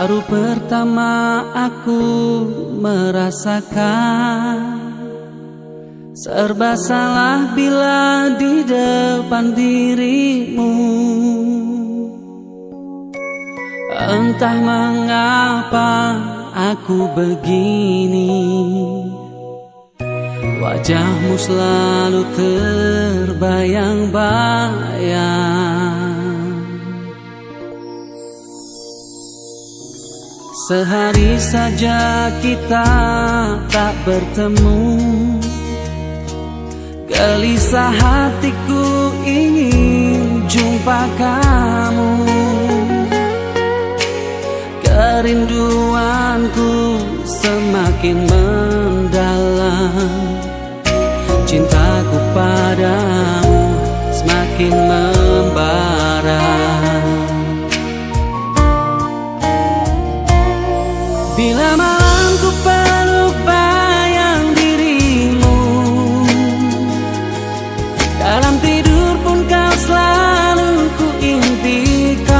Baru pertama aku merasakan serba salah bila di depan dirimu. Entah mengapa aku begini, wajahmu selalu terbayang-bayang. Sehari saja kita tak bertemu, gelisah hatiku ingin jumpa kamu. Kerinduanku semakin mendalam, cintaku padamu semakin membara. Bila malam ku peluk bayang dirimu, dalam tidur pun kau selalu ku impikan.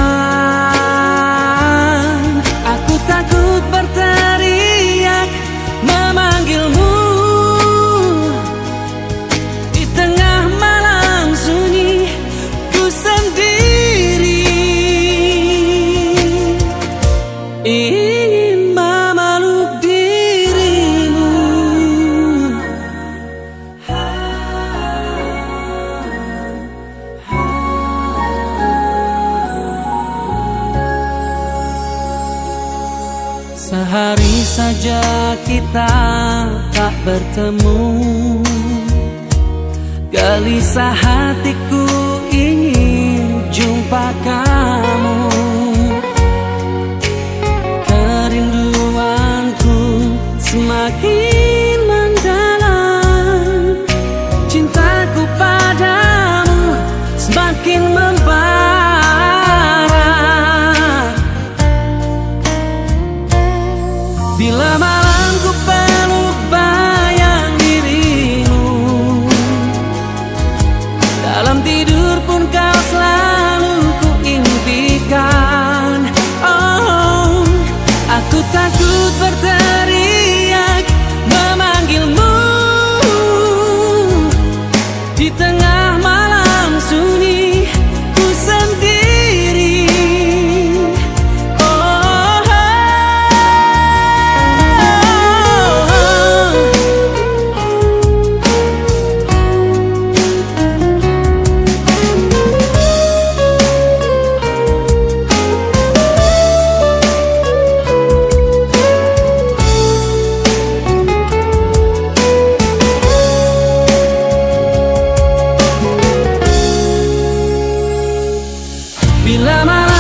Aku takut berteriak memanggilmu di tengah malam sunyi ku sendiri. Ingin memeluk dirimu, sehari saja kita tak bertemu, gelisah hatiku ingin jumpa kamu. Kerinduanku semakin mendalam, cintaku padamu semakin membara. Bila malam ku peluk bayang dirimu, dalam tidur pun kau selalu ku impikan. Oh, aku takut berteriak memanggilmu di tengah malam sunyi ku sendiri. Bila malam